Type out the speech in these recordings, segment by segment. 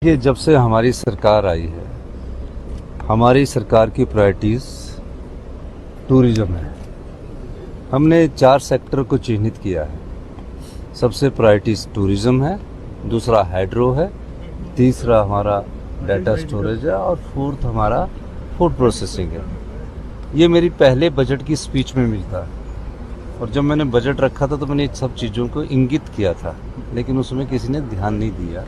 ये जब से हमारी सरकार आई है, हमारी सरकार की प्रायोरिटीज़ टूरिज़्म है। हमने 4 सेक्टर को चिन्हित किया है। सबसे प्रायोरिटीज़ टूरिज़्म है, दूसरा हाइड्रो है, तीसरा हमारा डाटा स्टोरेज है और फोर्थ हमारा फूड प्रोसेसिंग है। ये मेरी पहले बजट की स्पीच में मिलता है और जब मैंने बजट रखा था तो मैंने इन सब चीज़ों को इंगित किया था, लेकिन उसमें किसी ने ध्यान नहीं दिया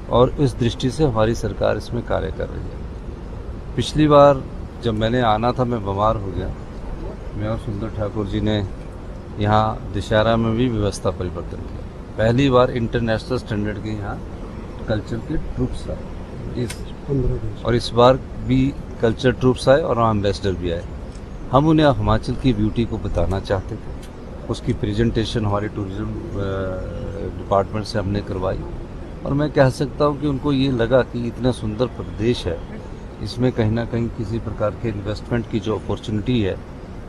और इस दृष्टि से हमारी सरकार इसमें कार्य कर रही है। पिछली बार जब मैंने आना था मैं बीमार हो गया। मैं और सुंदर ठाकुर जी ने यहाँ दशहरा में भी व्यवस्था परिवर्तन किया। पहली बार इंटरनेशनल स्टैंडर्ड के यहाँ कल्चर के ट्रूप्स आए और इस बार भी कल्चर ट्रूप्स आए और एम्बेसडर भी आए। हम उन्हें हिमाचल की ब्यूटी को बताना चाहते थे। उसकी प्रेजेंटेशन हमारे टूरिज्म डिपार्टमेंट से हमने करवाई और मैं कह सकता हूँ कि उनको ये लगा कि इतना सुंदर प्रदेश है, इसमें कहीं ना कहीं किसी प्रकार के इन्वेस्टमेंट की जो अपॉर्चुनिटी है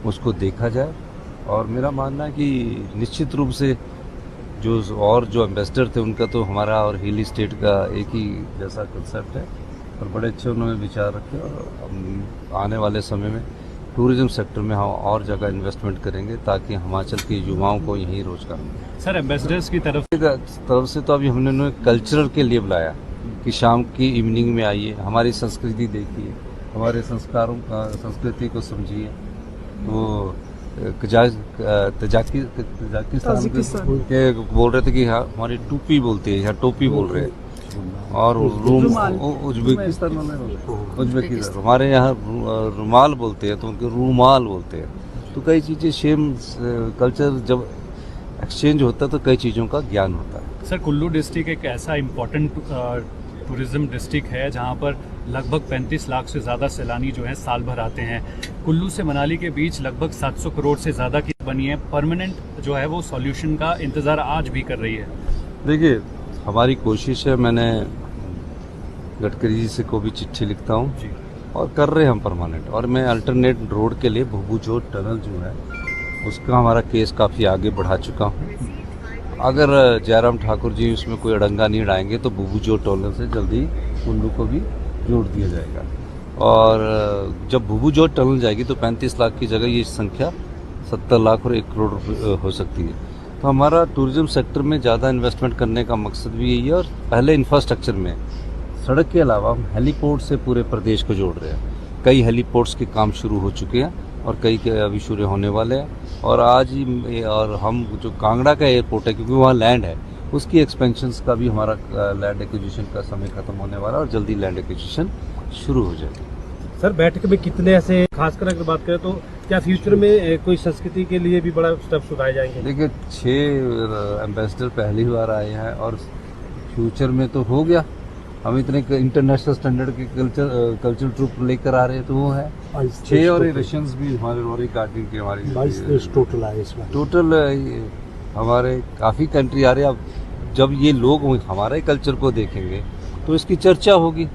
उसको देखा जाए। और मेरा मानना है कि निश्चित रूप से जो एम्बेसडर थे उनका तो हमारा और हिली स्टेट का एक ही जैसा कंसेप्ट है और बड़े अच्छे उन्होंने विचार रखे और आने वाले समय में टूरिज्म सेक्टर में हम और जगह इन्वेस्टमेंट करेंगे ताकि हिमाचल के युवाओं को यहीं रोजगार मिले। सर, एम्बेसडर्स की तरफ से तो अभी हमने उन्हें कल्चरल के लिए बुलाया कि शाम की इवनिंग में आइए, हमारी संस्कृति देखिए, हमारे संस्कारों का संस्कृति को समझिए। वो तजाकिस्तान के बोल रहे थे कि हाँ हमारी टोपी बोलती है, यहाँ टोपी बोल रहे हैं और उज्बेकिस्तान हमारे यहाँ रुमाल बोलते हैं तो उनके रूमाल बोलते हैं। तो कई चीज़ें सेम कल्चर जब एक्सचेंज होता है तो कई चीज़ों का ज्ञान होता है। सर, कुल्लू डिस्ट्रिक्ट एक ऐसा इम्पोर्टेंट टूरिज्म डिस्ट्रिक्ट है जहां पर लगभग 35 लाख से ज़्यादा सैलानी जो है साल भर आते हैं। कुल्लू से मनाली के बीच लगभग 700 करोड़ से ज़्यादा की बनी है। परमानेंट जो है वो सॉल्यूशन का इंतज़ार आज भी कर रही है। देखिए, हमारी कोशिश है, मैंने गडकरी जी से को भी चिट्ठी लिखता हूँ और कर रहे हैं हम परमानेंट। और मैं अल्टरनेट रोड के लिए भुभुजोत टनल जो है उसका हमारा केस काफ़ी आगे बढ़ा चुका हूँ। अगर जयराम ठाकुर जी उसमें कोई अड़ंगा नहीं डालेंगे तो भुभुजोत टनल से जल्दी कुल्लू को भी जोड़ दिया जाएगा। और जब भुभुजोत टनल जाएगी तो 35 लाख की जगह ये संख्या 70 लाख और 1 करोड़ हो सकती है। तो हमारा टूरिज्म सेक्टर में ज़्यादा इन्वेस्टमेंट करने का मकसद भी यही है। और पहले इंफ्रास्ट्रक्चर में सड़क के अलावा हम हेलीपोर्ट से पूरे प्रदेश को जोड़ रहे हैं। कई हेलीपोर्ट्स के काम शुरू हो चुके हैं और कई के अभी शुरू होने वाले हैं। और आज ही और हम जो कांगड़ा का एयरपोर्ट है, क्योंकि वहाँ लैंड है, उसकी एक्सपेंशंस का भी हमारा लैंड एक्विजिशन का समय खत्म होने वाला है और जल्दी लैंड एक्विजिशन शुरू हो जाएगी। सर, बैठक में कितने ऐसे, खासकर अगर बात करें तो क्या फ्यूचर में कोई संस्कृति के लिए भी बड़ा स्टेप्स उठाए जाएंगे? देखिए, 6 एम्बेसडर पहली बार आए हैं और फ्यूचर में तो हो गया। हम इतने इंटरनेशनल स्टैंडर्ड के कल्चर ट्रूप लेकर आ रहे हैं तो वो है 6 और रशियंस भी हमारे रोरी कार्टिंग के हमारी 22 टोटल आए इसमें। टोटल हमारे काफ़ी कंट्री आ रहे हैं। अब जब ये लोग हमारे कल्चर को देखेंगे तो इसकी चर्चा होगी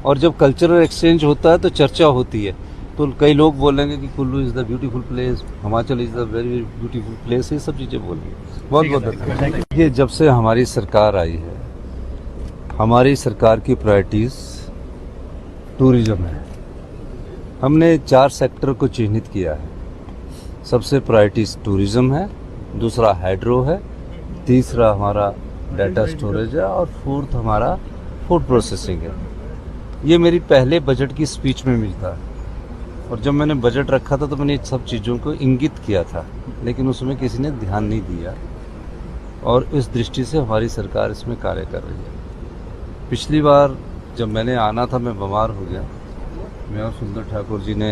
और जब कल्चरल एक्सचेंज होता है तो चर्चा होती है। तो कई लोग बोलेंगे कि Kullu is the beautiful place, Himachal is the very beautiful place, ये सब चीज़ें बोलेंगे। बहुत बहुत धन्यवाद। ये जब से हमारी सरकार आई है, हमारी सरकार की प्रायोरिटीज़ टूरिज़्म है। हमने 4 सेक्टर को चिन्हित किया है। सबसे प्रायोरिटीज़ टूरिज़्म है, दूसरा हाइड्रो है, तीसरा हमारा डाटा स्टोरेज है और फोर्थ हमारा फूड प्रोसेसिंग है। ये मेरी पहले बजट की स्पीच में मिलता है और जब मैंने बजट रखा था तो मैंने इन सब चीज़ों को इंगित किया था, लेकिन उसमें किसी ने ध्यान नहीं दिया और इस दृष्टि से हमारी सरकार इसमें कार्य कर रही है। पिछली बार जब मैंने आना था मैं बीमार हो गया। मैं और सुंदर ठाकुर जी ने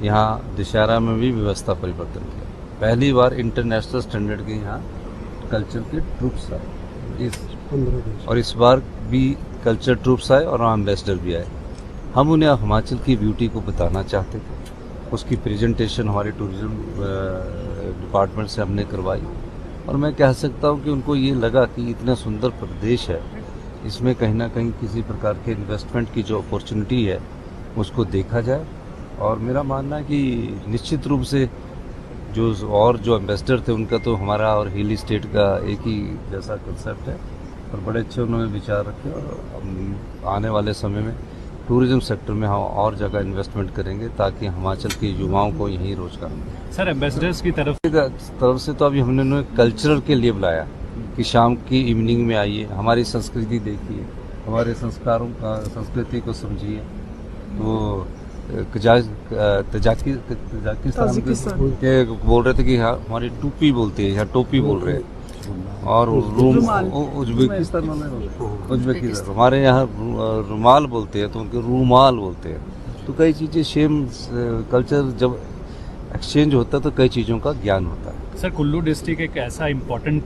यहाँ दशहरा में भी व्यवस्था परिवर्तन किया। पहली बार इंटरनेशनल स्टैंडर्ड के यहाँ कल्चर के ट्रूप्स आए और इस बार भी कल्चर ट्रूप्स आए और एम्बेसडर भी आए। हम उन्हें हिमाचल की ब्यूटी को बताना चाहते थे। उसकी प्रेजेंटेशन हमारे टूरिज्म डिपार्टमेंट से हमने करवाई और मैं कह सकता हूँ कि उनको ये लगा कि इतना सुंदर प्रदेश है, इसमें कहीं ना कहीं किसी प्रकार के इन्वेस्टमेंट की जो अपॉर्चुनिटी है उसको देखा जाए। और मेरा मानना है कि निश्चित रूप से जो एम्बेसडर थे उनका तो हमारा और हिली स्टेट का एक ही जैसा कंसेप्ट है और बड़े अच्छे उन्होंने विचार रखे और हम आने वाले समय में टूरिज्म सेक्टर में हम और जगह इन्वेस्टमेंट करेंगे ताकि हिमाचल के युवाओं को यहीं रोजगार मिले। सर एम्बेसडर्स की तरफ से तो अभी हमने उन्हें कल्चरल के लिए बुलाया कि शाम की इवनिंग में आइए, हमारी संस्कृति देखिए, हमारे संस्कारों का संस्कृति को समझिए। तो तजाकिस्तान के बोल रहे थे कि हाँ हमारी टोपी बोलती है, यहाँ टोपी बोल रहे हैं। और उज्बेकिस्तान हमारे यहाँ रुमाल बोलते हैं तो उनके रूमाल बोलते हैं। तो कई चीज़ें सेम कल्चर जब एक्सचेंज होता है तो कई चीज़ों का ज्ञान होता है। सर कुल्लू डिस्ट्रिक्ट एक ऐसा इम्पोर्टेंट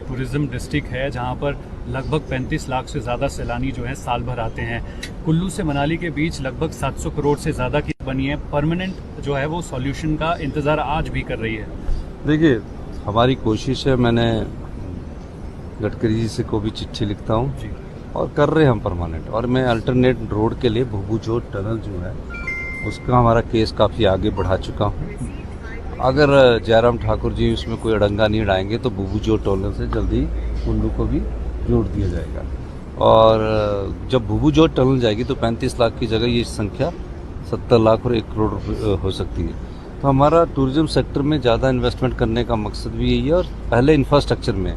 टूरिज्म डिस्ट्रिक्ट है जहां पर लगभग 35 लाख से ज़्यादा सैलानी जो है साल भर आते हैं। कुल्लू से मनाली के बीच लगभग 700 करोड़ से ज़्यादा की बनी है। परमानेंट जो है वो सॉल्यूशन का इंतज़ार आज भी कर रही है। देखिए हमारी कोशिश है, मैंने गडकरी जी से को भी चिट्ठी लिखता हूँ और कर रहे हैं हम परमानेंट। और मैं अल्टरनेट रोड के लिए भुभुजोत टनल जो है उसका हमारा केस काफ़ी आगे बढ़ा चुका हूँ। अगर जयराम ठाकुर जी उसमें कोई अड़ंगा नहीं डालेंगे तो भुभुजोत टनल से जल्दी कुल्लू को भी जोड़ दिया जाएगा। और जब भुभुजोत टनल जाएगी तो 35 लाख की जगह ये संख्या 70 लाख और 1 करोड़ हो सकती है। तो हमारा टूरिज्म सेक्टर में ज़्यादा इन्वेस्टमेंट करने का मकसद भी यही है। और पहले इंफ्रास्ट्रक्चर में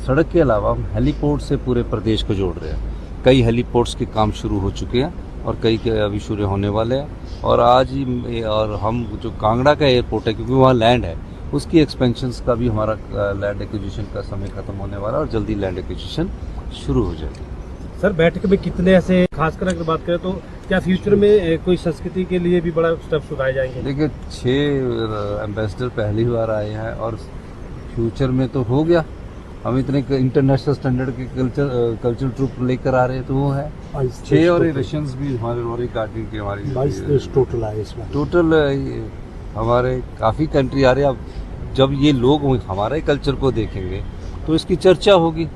सड़क के अलावा हम हेलीपोर्ट से पूरे प्रदेश को जोड़ रहे हैं। कई हेलीपोर्ट्स के काम शुरू हो चुके हैं और कई के अभी शुरू होने वाले हैं। और आज ही और हम जो कांगड़ा का एयरपोर्ट है क्योंकि वहाँ लैंड है, उसकी एक्सपेंशंस का भी हमारा लैंड एक्विजिशन का समय खत्म होने वाला है और जल्दी लैंड एक्विजिशन शुरू हो जाएगी। सर बैठक में कितने ऐसे खासकर अगर बात करें तो क्या फ्यूचर में कोई संस्कृति के लिए भी बड़ा स्टेप्स उठाए जाएंगे? देखिए 6 एम्बेसडर पहली बार आए हैं और फ्यूचर में तो हो गया। हम इतने इंटरनेशनल स्टैंडर्ड के कल्चर ट्रूप लेकर आ रहे हैं तो वो है 6 और रशियंस भी हमारे रोरी गार्डनिंग की हमारी 22 देश टोटल आए इसमें। टोटल हमारे काफ़ी कंट्री आ रहे हैं। अब जब ये लोग हमारे कल्चर को देखेंगे तो इसकी चर्चा होगी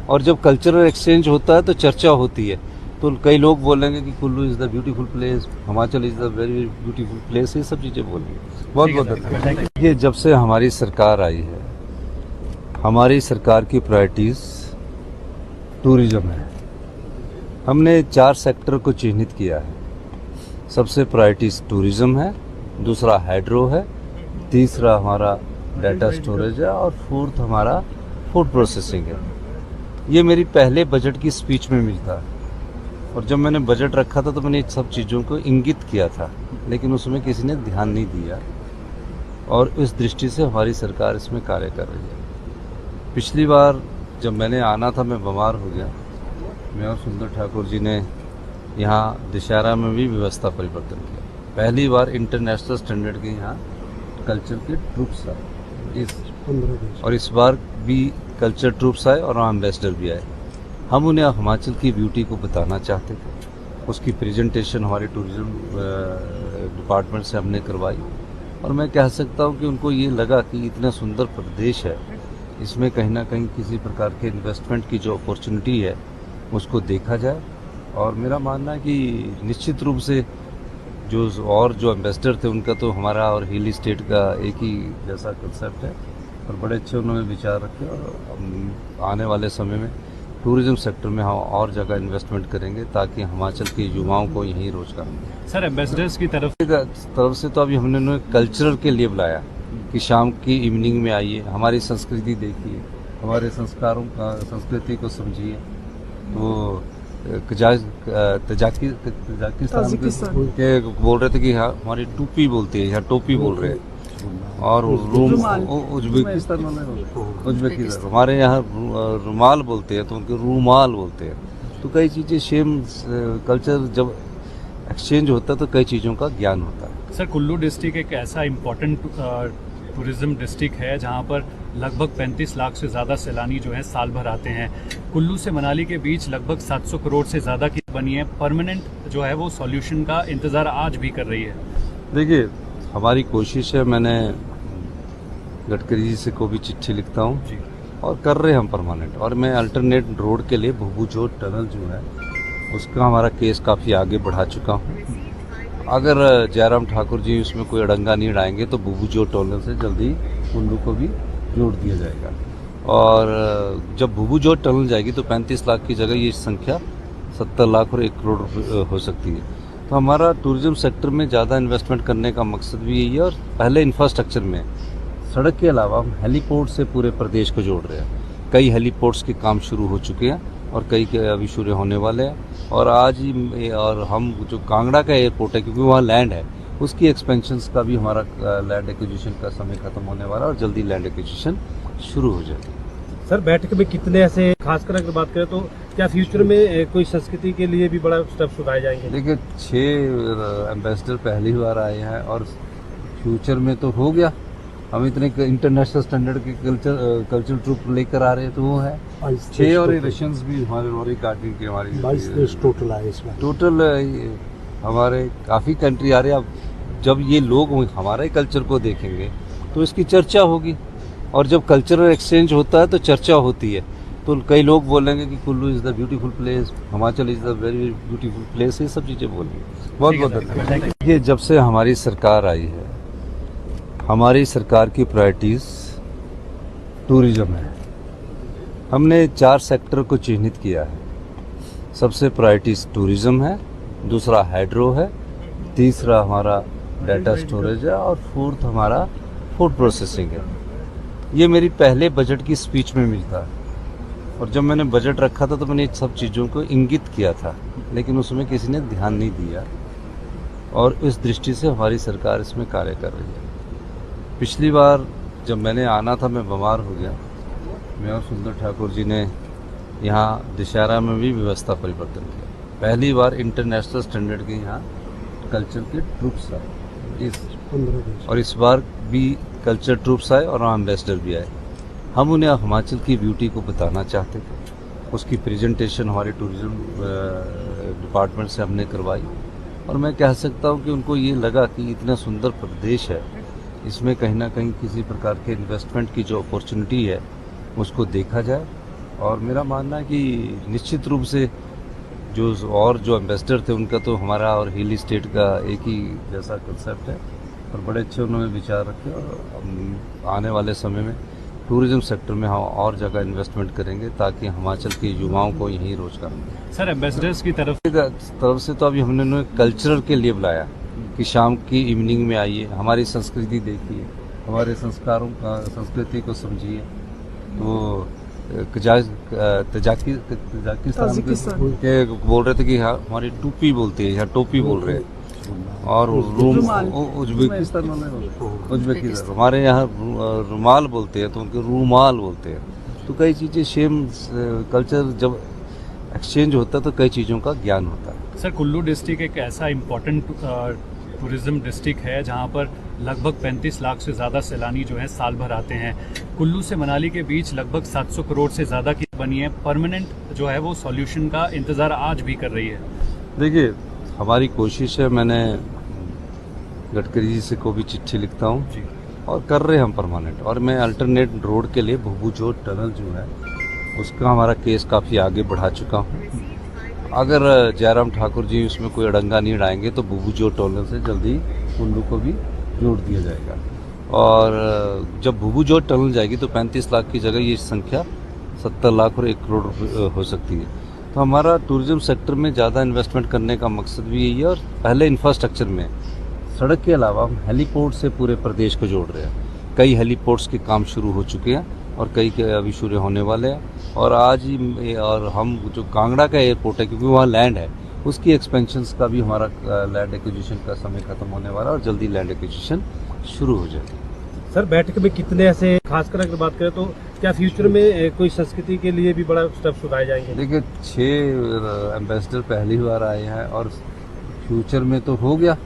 और जब कल्चरल एक्सचेंज होता है तो चर्चा होती है। तो कई लोग बोलेंगे कि Kullu is the beautiful place, Himachal is the very beautiful place, ये सब चीज़ें बोलेंगे। बहुत बहुत धन्यवाद। ये जब से हमारी सरकार आई है, हमारी सरकार की प्रायोरिटीज़ टूरिज्म है। हमने 4 सेक्टर को चिन्हित किया है। सबसे प्रायोरिटीज़ टूरिज्म है, दूसरा हाइड्रो है, तीसरा हमारा डाटा स्टोरेज है और 4th हमारा फूड प्रोसेसिंग है। ये मेरी पहले बजट की स्पीच में मिलता है और जब मैंने बजट रखा था तो मैंने इन सब चीज़ों को इंगित किया था, लेकिन उसमें किसी ने ध्यान नहीं दिया और इस दृष्टि से हमारी सरकार इसमें कार्य कर रही है। पिछली बार जब मैंने आना था मैं बीमार हो गया। मैं और सुंदर ठाकुर जी ने यहाँ दशहरा में भी व्यवस्था परिवर्तन किया। पहली बार इंटरनेशनल स्टैंडर्ड के यहाँ कल्चर के ट्रूप्स आए और इस बार भी कल्चर ट्रूप्स आए और एम्बेसडर भी आए। हम उन्हें हिमाचल की ब्यूटी को बताना चाहते थे। उसकी प्रेजेंटेशन हमारे टूरिज्म डिपार्टमेंट से हमने करवाई और मैं कह सकता हूँ कि उनको ये लगा कि इतना सुंदर प्रदेश है, इसमें कहीं ना कहीं किसी प्रकार के इन्वेस्टमेंट की जो अपॉर्चुनिटी है उसको देखा जाए। और मेरा मानना है कि निश्चित रूप से जो एम्बेसडर थे उनका तो हमारा और हिल स्टेट का एक ही जैसा कंसेप्ट है और बड़े अच्छे उन्होंने विचार रखे। और आने वाले समय में टूरिज्म सेक्टर में हम और जगह इन्वेस्टमेंट करेंगे ताकि हिमाचल के युवाओं को यहीं रोजगार मिले। सर एम्बेसडर्स की तरफ से तो अभी हमने उन्हें कल्चरल के लिए बुलाया कि शाम की इवनिंग में आइए, हमारी संस्कृति देखिए, हमारे संस्कारों का संस्कृति को समझिए। तो तजाकिस्तान के बोल रहे थे कि हाँ हमारी टोपी बोलती है, यहाँ टोपी बोल रहे हैं। और उज्बेकिस्तान हमारे यहाँ रुमाल बोलते हैं तो उनके रूमाल बोलते हैं। तो कई चीज़ें सेम कल्चर जब एक्सचेंज होता है तो कई चीज़ों का ज्ञान होता है। सर कुल्लू डिस्ट्रिक्ट एक ऐसा इम्पोर्टेंट टूरिज्म डिस्ट्रिक्ट है जहां पर लगभग 35 लाख से ज़्यादा सैलानी जो है साल भर आते हैं। कुल्लू से मनाली के बीच लगभग 700 करोड़ से ज़्यादा की बनी है। परमानेंट जो है वो सॉल्यूशन का इंतज़ार आज भी कर रही है। देखिए हमारी कोशिश है, मैंने गडकरी जी से को भी चिट्ठी लिखता हूँ और कर रहे हैं हम परमानेंट। और मैं अल्टरनेट रोड के लिए भुभुजोत टनल जो है उसका हमारा केस काफ़ी आगे बढ़ा चुका हूँ। अगर जयराम ठाकुर जी उसमें कोई अड़ंगा नहीं डालेंगे तो भुभुजोत टनल से जल्दी कुल्लू को भी जोड़ दिया जाएगा। और जब भूभू जोत टनल जाएगी तो 35 लाख की जगह ये संख्या 70 लाख और 1 करोड़ हो सकती है। तो हमारा टूरिज्म सेक्टर में ज़्यादा इन्वेस्टमेंट करने का मकसद भी यही है। और पहले इंफ्रास्ट्रक्चर में सड़क के अलावा हम हेलीपोर्ट से पूरे प्रदेश को जोड़ रहे हैं। कई हेलीपोर्ट्स के काम शुरू हो चुके हैं और कई के अभी शुरू होने वाले हैं। और आज ही और हम जो कांगड़ा का एयरपोर्ट है, क्योंकि वहाँ लैंड है, उसकी एक्सपेंशंस का भी हमारा लैंड एक्विजिशन का समय खत्म होने वाला है और जल्दी लैंड एक्विजिशन शुरू हो जाएगी। सर बैठक में कितने ऐसे खासकर अगर बात करें तो क्या फ्यूचर में कोई संस्कृति के लिए भी बड़ा स्टेप्स उठाए जाएंगे? देखिए 6 एम्बेसडर पहली बार आए हैं और फ्यूचर में तो हो गया। हम इतने इंटरनेशनल स्टैंडर्ड के कल्चरल ट्रूप लेकर आ रहे हैं, तो वो है 6 और रशियंस भी हमारे रॉरी गार्डन के हमारी 22 देश टोटल आए इसमें। टोटल हमारे काफ़ी कंट्री आ रहे हैं। अब जब ये लोग हमारे कल्चर को देखेंगे तो इसकी चर्चा होगी, और जब कल्चरल एक्सचेंज होता है तो चर्चा होती है। तो कई लोग बोलेंगे कि Kullu is the beautiful place, Himachal is the very beautiful place, ये सब चीज़ें बोलेंगे। बहुत बहुत धन्यवाद। ये जब से हमारी सरकार आई है, हमारी सरकार की प्रायोरिटीज़ टूरिज्म है। हमने 4 सेक्टर को चिन्हित किया है। सबसे प्रायोरिटीज़ टूरिज्म है, दूसरा हाइड्रो है, तीसरा हमारा डाटा स्टोरेज है और फोर्थ हमारा फूड प्रोसेसिंग है। ये मेरी पहले बजट की स्पीच में मिलता है, और जब मैंने बजट रखा था तो मैंने इन सब चीज़ों को इंगित किया था, लेकिन उसमें किसी ने ध्यान नहीं दिया, और इस दृष्टि से हमारी सरकार इसमें कार्य कर रही है। पिछली बार जब मैंने आना था, मैं बीमार हो गया। मैं और सुंदर ठाकुर जी ने यहाँ दशहरा में भी व्यवस्था परिवर्तन किया। पहली बार इंटरनेशनल स्टैंडर्ड के यहाँ कल्चर के ट्रूप्स आए और इस बार भी कल्चर ट्रूप्स आए और एम्बेसडर भी आए। हम उन्हें हिमाचल की ब्यूटी को बताना चाहते थे। उसकी प्रेजेंटेशन हमारे टूरिज्म डिपार्टमेंट से हमने करवाई, और मैं कह सकता हूँ कि उनको ये लगा कि इतना सुंदर प्रदेश है, इसमें कहीं ना कहीं किसी प्रकार के इन्वेस्टमेंट की जो अपॉर्चुनिटी है उसको देखा जाए। और मेरा मानना है कि निश्चित रूप से जो एम्बेसडर थे उनका तो हमारा और हिली स्टेट का एक ही जैसा कंसेप्ट है, और बड़े अच्छे उन्होंने विचार रखे। और आने वाले समय में टूरिज्म सेक्टर में हम और जगह इन्वेस्टमेंट करेंगे ताकि हिमाचल के युवाओं को यहीं रोजगार मिले। सर एम्बेसडर्स की तरफ से तो अभी हमने उन्हें कल्चरल के लिए बुलाया कि शाम की इवनिंग में आइए, हमारी संस्कृति देखिए, हमारे संस्कारों का संस्कृति को समझिए। तो तजाकिस्तान के बोल रहे थे कि हाँ हमारी टोपी बोलती है, यहाँ टोपी बोल रहे हैं, और उज्बेकिस्तान हमारे यहाँ रुमाल बोलते हैं, तो उनके रूमाल बोलते हैं। तो कई चीज़ें सेम कल्चर जब एक्सचेंज होता है तो कई चीज़ों का ज्ञान होता है। सर कुल्लू डिस्ट्रिक्ट एक ऐसा इम्पोर्टेंट टूरिज्म डिस्ट्रिक्ट है जहां पर लगभग 35 लाख से ज़्यादा सैलानी जो है साल भर आते हैं। कुल्लू से मनाली के बीच लगभग 700 करोड़ से ज़्यादा की बनी है। परमानेंट जो है वो सॉल्यूशन का इंतज़ार आज भी कर रही है। देखिए हमारी कोशिश है, मैंने गडकरी जी से को भी चिट्ठी लिखता हूँ जी, और कर रहे हैं हम परमानेंट। और मैं अल्टरनेट रोड के लिए भूभू जोत टनल जो है उसका हमारा केस काफ़ी आगे बढ़ा चुका हूँ। अगर जयराम ठाकुर जी उसमें कोई अड़ंगा नहीं डालेंगे तो भूभू जोत टनल से जल्दी कुल्लू को भी जोड़ दिया जाएगा। और जब भूभू जोत टनल जाएगी तो 35 लाख की जगह ये संख्या 70 लाख और 1 करोड़ हो सकती है। तो हमारा टूरिज्म सेक्टर में ज़्यादा इन्वेस्टमेंट करने का मकसद भी यही है। और पहले इंफ्रास्ट्रक्चर में सड़क के अलावा हम हेलीपोर्ट से पूरे प्रदेश को जोड़ रहे हैं। कई हेलीपोर्ट्स के काम शुरू हो चुके हैं और कई के अभी शुरू होने वाले हैं। और आज ही और हम जो कांगड़ा का एयरपोर्ट है, क्योंकि वहाँ लैंड है, उसकी एक्सपेंशंस का भी हमारा लैंड एक्विजिशन का समय खत्म होने वाला है और जल्दी लैंड एक्विजिशन शुरू हो जाएगी। सर बैठक में कितने ऐसे खासकर अगर बात करें तो क्या फ्यूचर में कोई संस्कृति के लिए भी बड़ा स्टेप्स उठाए जाएंगे? देखिए 6 एम्बेसडर पहली बार आए हैं और फ्यूचर में तो हो गया।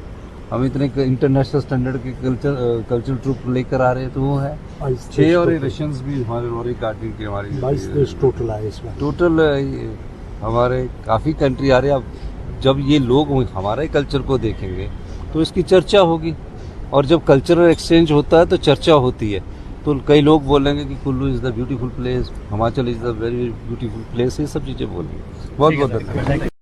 हम इतने इंटरनेशनल स्टैंडर्ड के कल्चरल ट्रूप लेकर आ रहे हैं, तो वो है 6 और रशियंस भी हमारे रॉरी गार्डन के हमारी 22 देश टोटल आए इसमें। टोटल हमारे काफ़ी कंट्री आ रहे हैं। अब जब ये लोग हमारे कल्चर को देखेंगे तो इसकी चर्चा होगी, और जब कल्चरल एक्सचेंज होता है तो चर्चा होती है। तो कई लोग बोलेंगे कि Kullu is the beautiful place, Himachal is the very beautiful place, ये सब चीज़ें बोलेंगे। बहुत बहुत धन्यवाद।